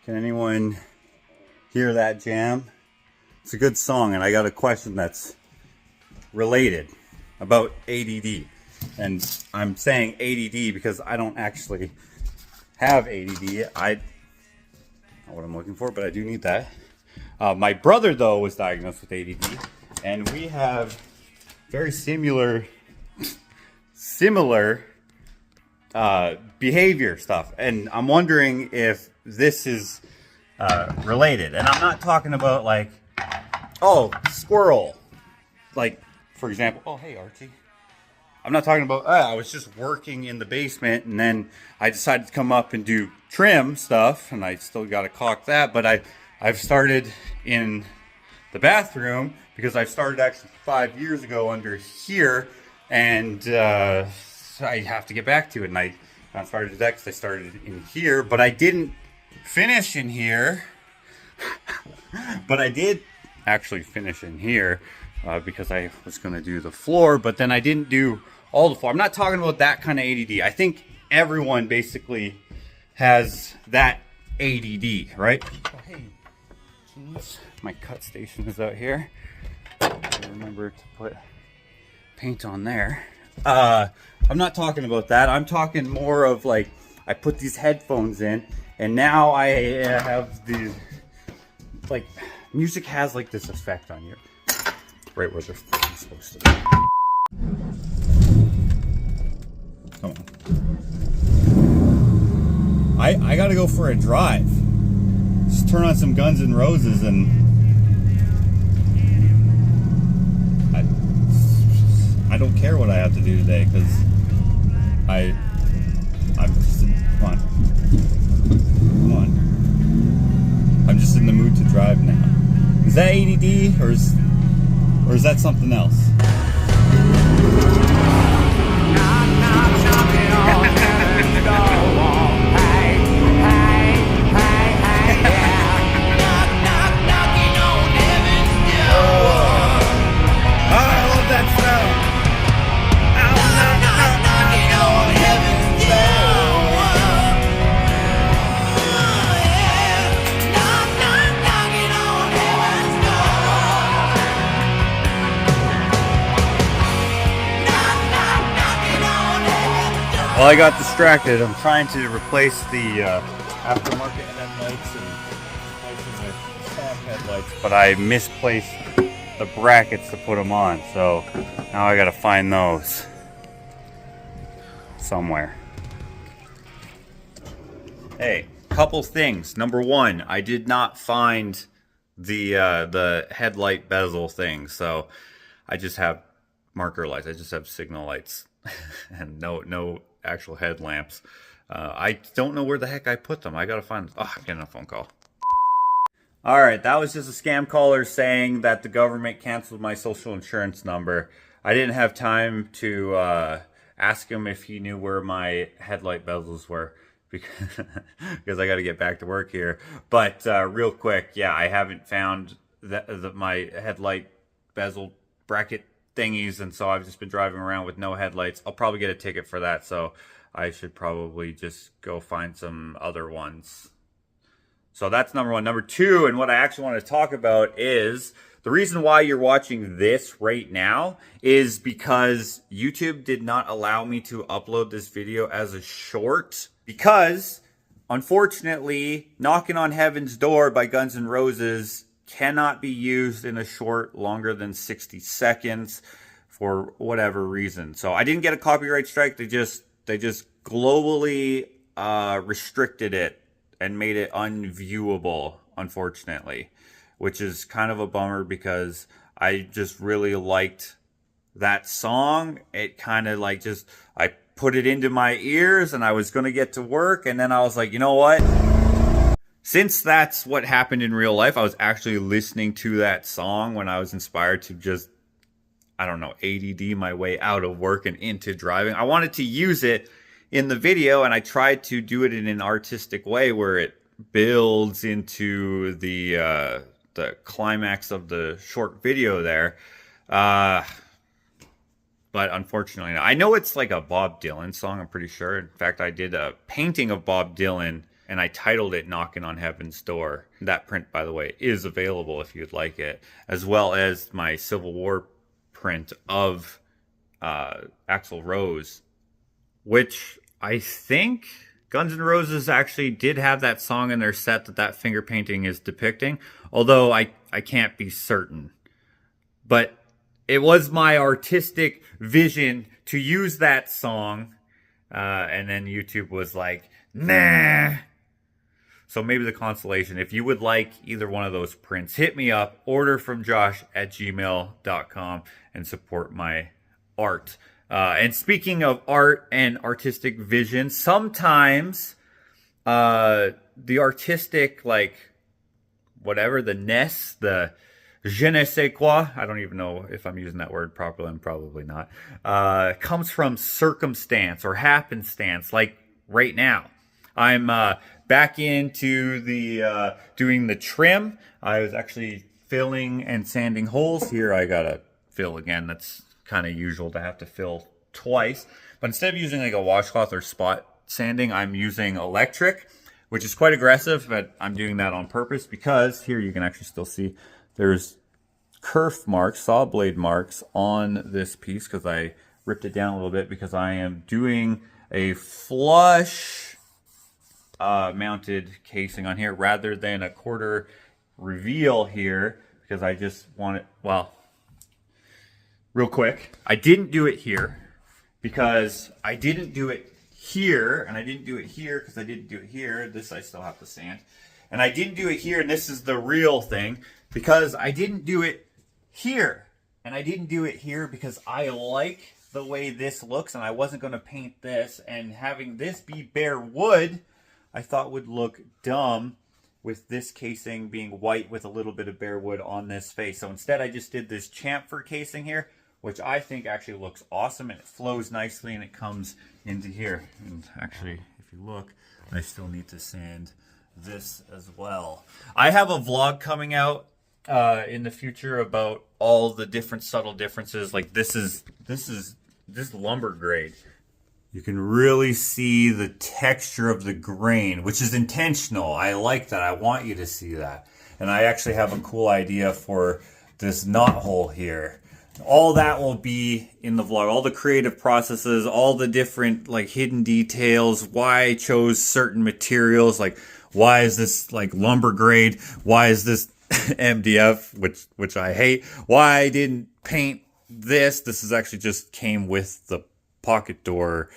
Can anyone hear that jam? It's a good song, and I got a question that's related about ADD. And I'm saying ADD because I don't actually have ADD. I don't know what I'm looking for, but I do need that. My brother, though, was diagnosed with ADD, and we have very similar behavior stuff. And I'm wondering if this is related. And I'm not talking about like, oh, squirrel. Like, for example, oh, hey, Archie. I'm not talking about, I was just working in the basement and then I decided to come up and do trim stuff, and I still got to caulk that, but I've started in the bathroom because I started actually 5 years ago under here, and I have to get back to it, and I started that because I started in here, but I didn't finish in here, but I did actually finish in here because I was going to do the floor, but then I didn't do all the floor. I'm not talking about that kind of ADD. I think everyone basically has that ADD, right? Oh, hey, geez. My cut station is out here. Remember to put paint on there. I'm not talking about that. I'm talking more of like, I put these headphones in and now I have the, like, music has like this effect on you. Right where they're supposed to be. Come on. I gotta go for a drive. Just turn on some Guns N' Roses and I don't care what I have to do today because I'm just come on. I'm just in the mood to drive now. Is that ADD or is that something else? Well, I got distracted. I'm trying to replace the aftermarket headlights and replacing with stock headlights, but I misplaced the brackets to put them on, so now I gotta find those somewhere. Hey, couple things. Number one, I did not find the headlight bezel thing, so I just have marker lights. I just have signal lights and no actual headlamps. I don't know where the heck I put them. I gotta find them. Oh, I'm getting a phone call. Alright, that was just a scam caller saying that the government canceled my social insurance number. I didn't have time to ask him if he knew where my headlight bezels were because I gotta get back to work here. But real quick, yeah, I haven't found my headlight bezel bracket thingies, and so I've just been driving around with no headlights. I'll probably get a ticket for that, so I should probably just go find some other ones. So that's number one. Number two, and what I actually want to talk about is the reason why you're watching this right now is because YouTube did not allow me to upload this video as a short because, unfortunately, Knocking on Heaven's Door by Guns N' Roses cannot be used in a short longer than 60 seconds for whatever reason. So I didn't get a copyright strike. They just globally restricted it and made it unviewable, unfortunately, which is kind of a bummer because I just really liked that song. It kind of like just, I put it into my ears and I was going to get to work, and then I was like, you know what? Since that's what happened in real life, I was actually listening to that song when I was inspired to just, I don't know, ADD my way out of work and into driving. I wanted to use it in the video, and I tried to do it in an artistic way where it builds into the climax of the short video there. But unfortunately, I know it's like a Bob Dylan song, I'm pretty sure. In fact, I did a painting of Bob Dylan and I titled it Knocking on Heaven's Door. That print, by the way, is available if you'd like it, as well as my Civil War print of Axl Rose, which I think Guns N' Roses actually did have that song in their set that finger painting is depicting, although I can't be certain. But it was my artistic vision to use that song, and then YouTube was like, nah. So maybe the consolation, if you would like either one of those prints, hit me up, orderfromjosh@gmail.com, and support my art. And speaking of art and artistic vision, sometimes the artistic, like, whatever, the ness, the je ne sais quoi, I don't even know if I'm using that word properly, I'm probably not, comes from circumstance or happenstance, like right now. I'm back into the doing the trim. I was actually filling and sanding holes. Here I gotta fill again. That's kind of usual to have to fill twice. But instead of using like a washcloth or spot sanding, I'm using electric, which is quite aggressive, but I'm doing that on purpose because here you can actually still see there's kerf marks, saw blade marks on this piece because I ripped it down a little bit because I am doing a flush mounted casing on here rather than a quarter reveal here because I just want it, well, real quick, I didn't do it here because I didn't do it here, and I didn't do it here because I didn't do it here. This I still have to sand. And I didn't do it here, and this is the real thing, because I didn't do it here. And I didn't do it here because I like the way this looks, and I wasn't going to paint this, and having this be bare wood, I thought would look dumb with this casing being white with a little bit of bare wood on this face. So instead I just did this chamfer casing here, which I think actually looks awesome, and it flows nicely and it comes into here. And actually, if you look, I still need to sand this as well. I have a vlog coming out in the future about all the different subtle differences. Like this lumber grade. You can really see the texture of the grain, which is intentional. I like that. I want you to see that. And I actually have a cool idea for this knot hole here. All that will be in the vlog. All the creative processes, all the different like hidden details, why I chose certain materials, like why is this like lumber grade? Why is this MDF, which I hate? Why I didn't paint this. This is actually just came with the pocket door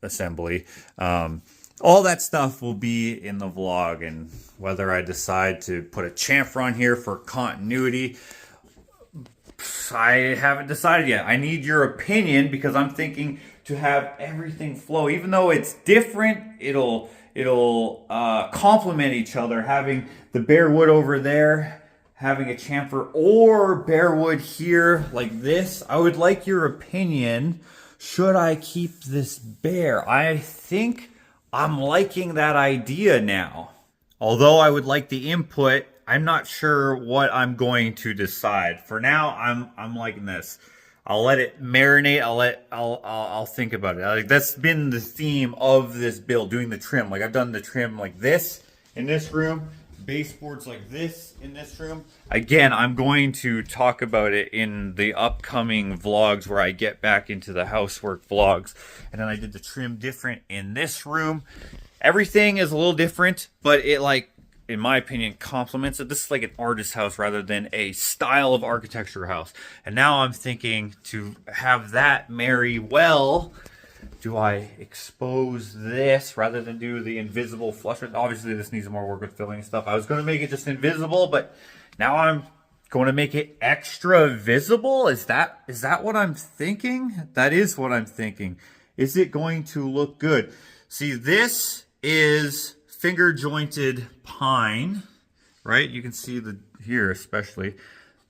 assembly. All that stuff will be in the vlog, and whether I decide to put a chamfer on here for continuity, I haven't decided yet. I need your opinion because I'm thinking to have everything flow. Even though it's different, it'll complement each other. Having the bare wood over there, having a chamfer, or bare wood here like this. I would like your opinion. Should I keep this bare? I think I'm liking that idea now. Although I would like the input, I'm not sure what I'm going to decide. For now, I'm liking this. I'll let it marinate. I'll think about it. Like that's been the theme of this build, doing the trim. Like I've done the trim like this in this room, baseboards like this in this room. Again, I'm going to talk about it in the upcoming vlogs where I get back into the housework vlogs. And then I did the trim different in this room. Everything is a little different, but it, like, in my opinion, complements it. This is like an artist house rather than a style of architecture house. And now I'm thinking to have that marry well. Do I expose this rather than do the invisible flush? Obviously, this needs more work with filling and stuff. I was going to make it just invisible, but now I'm going to make it extra visible. Is that what I'm thinking? That is what I'm thinking. Is it going to look good? See, this is finger jointed pine, right? You can see here especially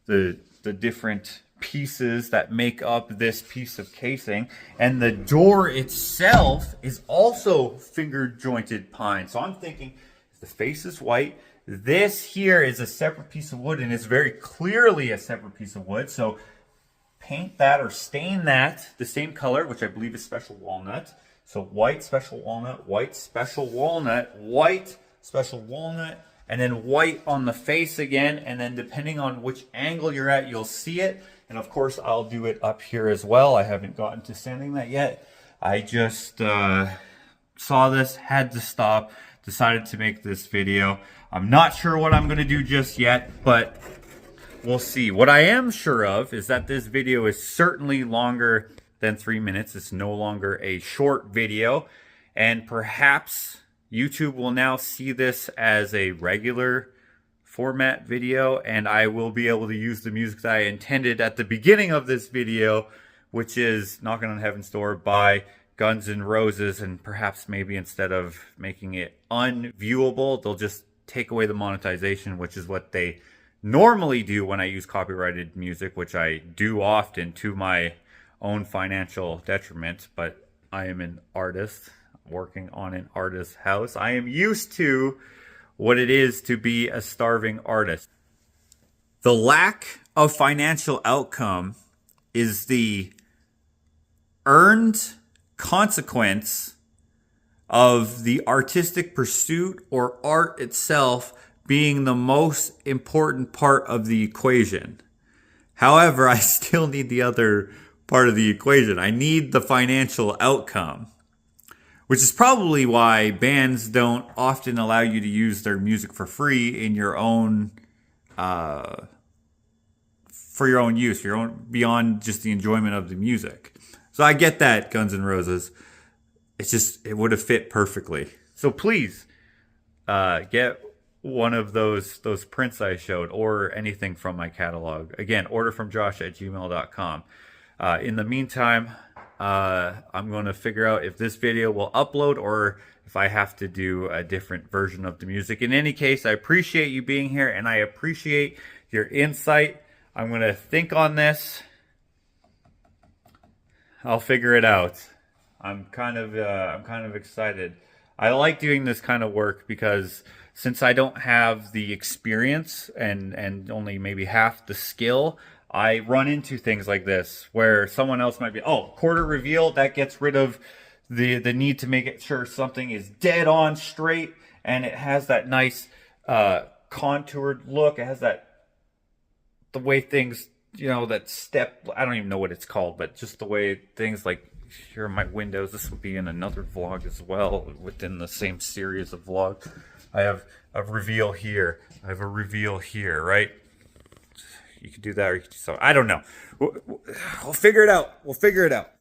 the different pieces that make up this piece of casing, and the door itself is also finger jointed pine. So I'm thinking the face is white, this here is a separate piece of wood, and it's very clearly a separate piece of wood. So paint that or stain that the same color, which I believe is special walnut. So white, special walnut, white, special walnut, white, special walnut, and then white on the face again. And then depending on which angle you're at, you'll see it. And of course, I'll do it up here as well. I haven't gotten to sanding that yet. I just saw this, had to stop, decided to make this video. I'm not sure what I'm gonna do just yet, but we'll see. What I am sure of is that this video is certainly longer than 3 minutes. It's no longer a short video, and perhaps YouTube will now see this as a regular format video, and I will be able to use the music that I intended at the beginning of this video, which is Knocking on Heaven's Door by Guns N' Roses. And perhaps maybe instead of making it unviewable, they'll just take away the monetization, which is what they normally do when I use copyrighted music, which I do often to my own financial detriment. But I am an artist working on an artist's house. I am used to what it is to be a starving artist. The lack of financial outcome is the earned consequence of the artistic pursuit or art itself being the most important part of the equation. However, I still need the other part of the equation. I need the financial outcome, which is probably why bands don't often allow you to use their music for free in your own, for your own use, your own, beyond just the enjoyment of the music. So I get that, Guns N' Roses. It's just, it would have fit perfectly. So please, get one of those prints I showed, or anything from my catalog. Again, orderfromjosh@gmail.com. In the meantime, I'm going to figure out if this video will upload or if I have to do a different version of the music. In any case, I appreciate you being here and I appreciate your insight. I'm going to think on this. I'll figure it out. I'm kind of excited. I like doing this kind of work because since I don't have the experience and only maybe half the skill, I run into things like this where someone else might be, oh, quarter reveal, that gets rid of the need to make it sure something is dead on straight and it has that nice contoured look. It has that, the way things, you know, that step, I don't even know what it's called, but just the way things, like here are my windows. This will be in another vlog as well within the same series of vlogs. I have a reveal here. I have a reveal here, right? You could do that or you could do something. I don't know. We'll figure it out. We'll figure it out.